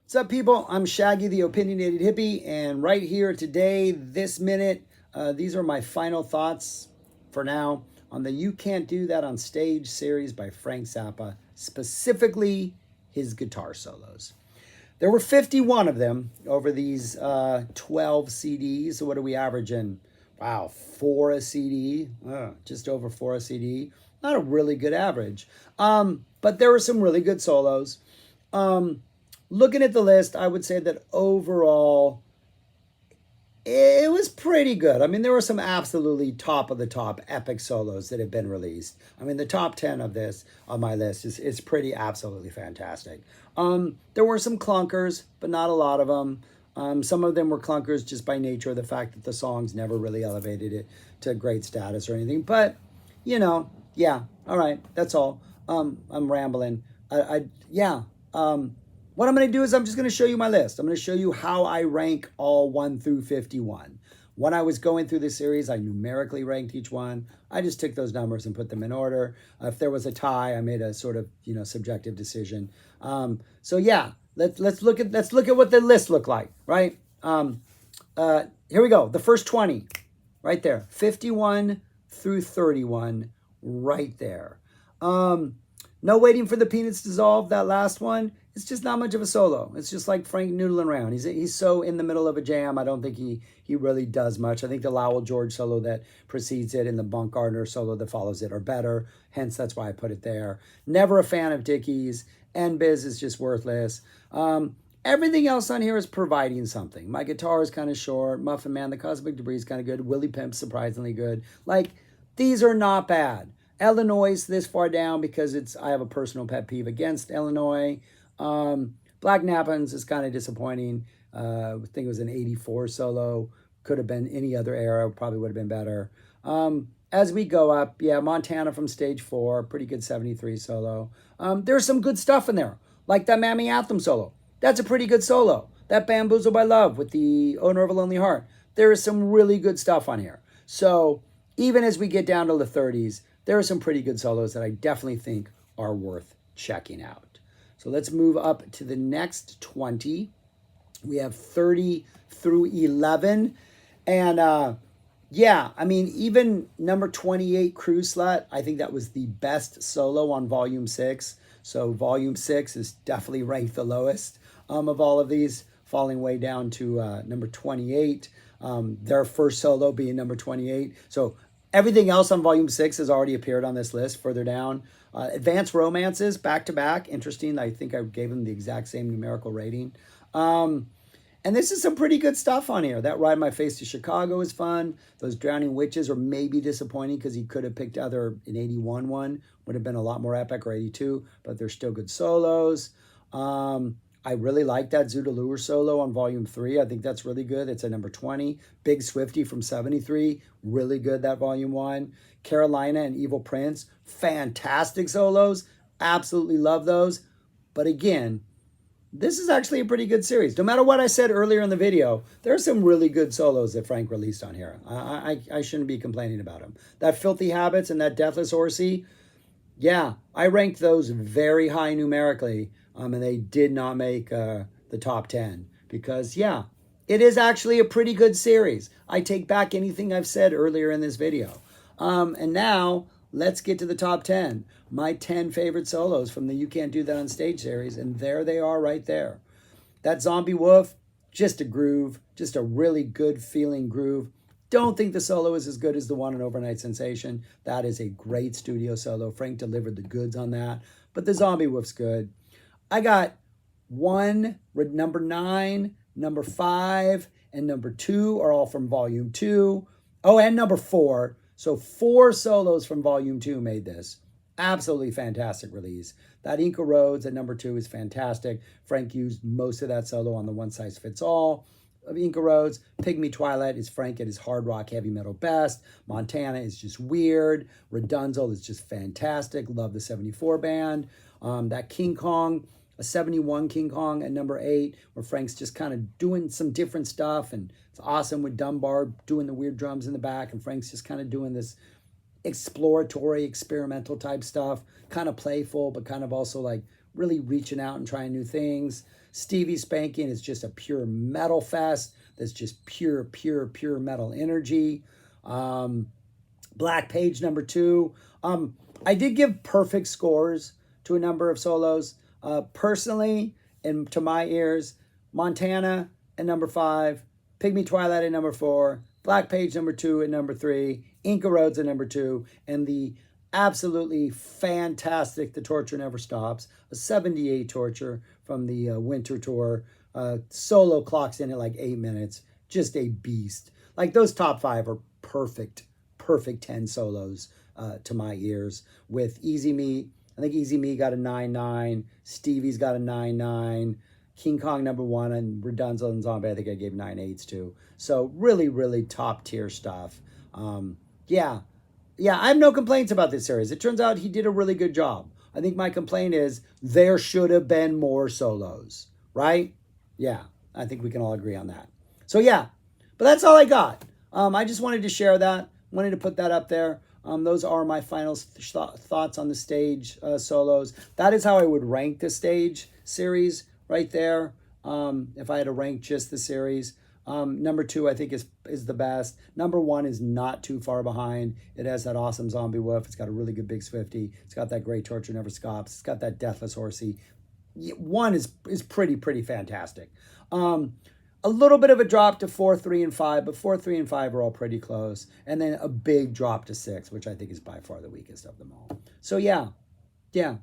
What's up, people? I'm Shaggy, the opinionated hippie, and right here today, this minute, these are my final thoughts for now on the You Can't Do That on Stage series by Frank Zappa, specifically his guitar solos. There were 51 of them over these 12 CDs. So what are we averaging? Wow, 4 a CD, just over 4 a CD. Not a really good average. But there were some really good solos. Looking at the list, I would say that overall, it was pretty good. I mean, there were some absolutely top of the top epic solos that have been released. I mean, the top 10 of this on my list is pretty absolutely fantastic. There were some clunkers, but not a lot of them. Some of them were clunkers just by nature of the fact that the songs never really elevated it to great status or anything. But, yeah, all right, that's all. I'm rambling. What I'm going to do is I'm just going to show you my list. I'm going to show you how I rank all 1 through 51. When I was going through this series, I numerically ranked each one. I just took those numbers and put them in order. If there was a tie, I made a sort of subjective decision. So yeah, let's look at what the list looked like. Right? Here we go. The first 20, right there, 51 through 31, right there. No Waiting for the Peanuts to Dissolve, that last one, it's just not much of a solo. It's just like Frank noodling around. He's so in the middle of a jam, I don't think he really does much. I think the Lowell George solo that precedes it and the Bunk Gardner solo that follows it are better. Hence, that's why I put it there. Never a fan of Dickie's. NBiz is just worthless. Everything else on here is providing something. My guitar is kind of short. Muffin Man, the Cosmic Debris is kind of good. Willie Pimp's surprisingly good. Like, these are not bad. Illinois this far down because I have a personal pet peeve against Illinois. Black Nappins is kind of disappointing. I think it was an 84 solo. Could have been any other era. Probably would have been better. As we go up, yeah, Montana from stage 4. Pretty good 73 solo. There's some good stuff in there. Like that Mammy Anthem solo. That's a pretty good solo. That Bamboozled by Love with the Owner of a Lonely Heart. There is some really good stuff on here. So even as we get down to the 30s, there are some pretty good solos that I definitely think are worth checking out. So let's move up to the next 20. We have 30 through 11. And yeah, I mean, even number 28, Cruise Slut, I think that was the best solo on Volume 6. So Volume 6 is definitely ranked the lowest of all of these, falling way down to number 28. Their first solo being number 28. So everything else on Volume 6 has already appeared on this list further down. Advanced Romances, back to back. Interesting. I think I gave them the exact same numerical rating. And this is some pretty good stuff on here. That Ride My Face to Chicago is fun. Those Drowning Witches are maybe disappointing because he could have picked either an 81 one. Would have been a lot more epic, or 82. But they're still good solos. I really like that Zoot Allure solo on Volume 3. I think that's really good. It's at number 20. Big Swifty from 73. Really good, that Volume 1. Carolina and Evil Prince. Fantastic solos. Absolutely love those. But again, this is actually a pretty good series. No matter what I said earlier in the video, there are some really good solos that Frank released on here. I shouldn't be complaining about them. That Filthy Habits and that Deathless Horsey, yeah, I ranked those very high numerically. And they did not make the top 10 because, yeah, it is actually a pretty good series. I take back anything I've said earlier in this video. And now let's get to the top 10. My 10 favorite solos from the You Can't Do That on Stage series. And there they are right there. That Zombie Wolf, just a groove, just a really good feeling groove. Don't think the solo is as good as the one on Overnight Sensation. That is a great studio solo. Frank delivered the goods on that. But the Zombie Wolf's good. I got 1, number 9, number 5, and number 2 are all from Volume 2. Oh, and number 4. So 4 solos from Volume 2 made this. Absolutely fantastic release. That Inca Roads at number 2 is fantastic. Frank used most of that solo on the One Size Fits All of Inca Roads. Pygmy Twilight is Frank at his hard rock heavy metal best. Montana is just weird. Redunzel is just fantastic. Love the 74 band. That King Kong, a 71 King Kong at number 8, where Frank's just kind of doing some different stuff, and it's awesome with Dunbar doing the weird drums in the back, and Frank's just kind of doing this exploratory, experimental type stuff, kind of playful, but kind of also like really reaching out and trying new things. Stevie Spanking is just a pure metal fest. That's just pure metal energy. Black Page number 2. I did give perfect scores to a number of solos. Personally, and to my ears, Montana at number 5, Pygmy Twilight at number 4, Black Page number 2 at number 3, Inca Roads at number 2, and the absolutely fantastic The Torture Never Stops, a 78 Torture from the Winter Tour. Solo clocks in at like 8 minutes. Just a beast. Like those top 5 are perfect 10 solos to my ears. With Easy Me, I think Easy Me got a 9.9. Stevie's got a 9.9. King Kong number 1 and Redunzo and Zombie, I think I gave 9.8s to. So really top tier stuff. Yeah, I have no complaints about this series. It turns out he did a really good job. I think my complaint is there should have been more solos, right? Yeah, I think we can all agree on that. So yeah, but that's all I got. I just wanted to share that. Wanted to put that up there. Those are my final thoughts on the stage solos. That is how I would rank the stage series right there. If I had to rank just the series. Number 2, I think, is the best. Number 1 is not too far behind. It has that awesome zombie woof. It's got a really good Big Swifty. It's got that great Torture Never Stops. It's got that Deathless Horsey. 1 is pretty fantastic. A little bit of a drop to 4, 3, and 5, but 4, 3, and 5 are all pretty close. And then a big drop to 6, which I think is by far the weakest of them all. So yeah. But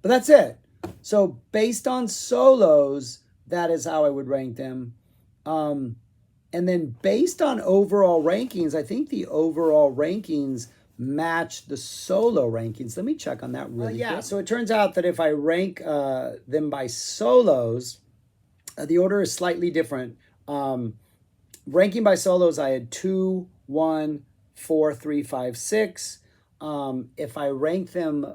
that's it. So based on solos, that is how I would rank them. And then based on overall rankings, I think the overall rankings match the solo rankings. Let me check on that really quick. So it turns out that if I rank them by solos, the order is slightly different. Ranking by solos, I had 2, 1, 4, 3, 5, 6. If I rank them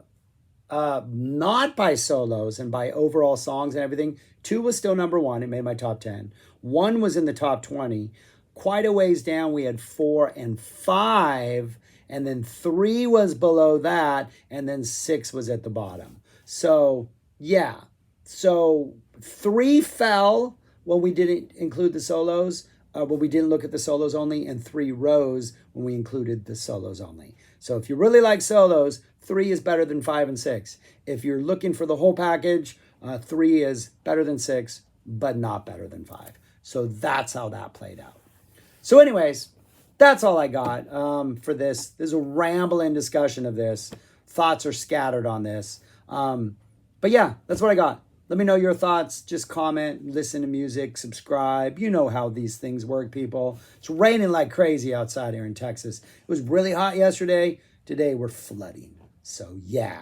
not by solos and by overall songs and everything, 2 was still number 1. It made my top 10. 1 was in the top 20. Quite a ways down, we had 4 and 5. And then 3 was below that. And then 6 was at the bottom. So, yeah. So 3 fell when we didn't include the solos, when we didn't look at the solos only, and 3 rose when we included the solos only. So if you really like solos, 3 is better than 5 and 6. If you're looking for the whole package, 3 is better than 6, but not better than 5. So that's how that played out. So anyways, that's all I got for this. There's a rambling discussion of this. Thoughts are scattered on this. But yeah, that's what I got. Let me know your thoughts. Just comment, listen to music, subscribe. You know how these things work, people. It's raining like crazy outside here in Texas. It was really hot yesterday. Today we're flooding. So yeah,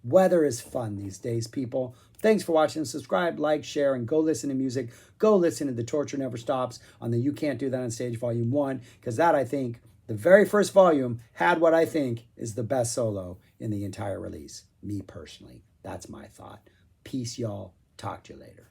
weather is fun these days, people. Thanks for watching. Subscribe, like, share, and go listen to music. Go listen to The Torture Never Stops on the You Can't Do That on Stage Volume 1, because that, I think, the very first volume had what I think is the best solo in the entire release. Me personally. That's my thought. Peace, y'all. Talk to you later.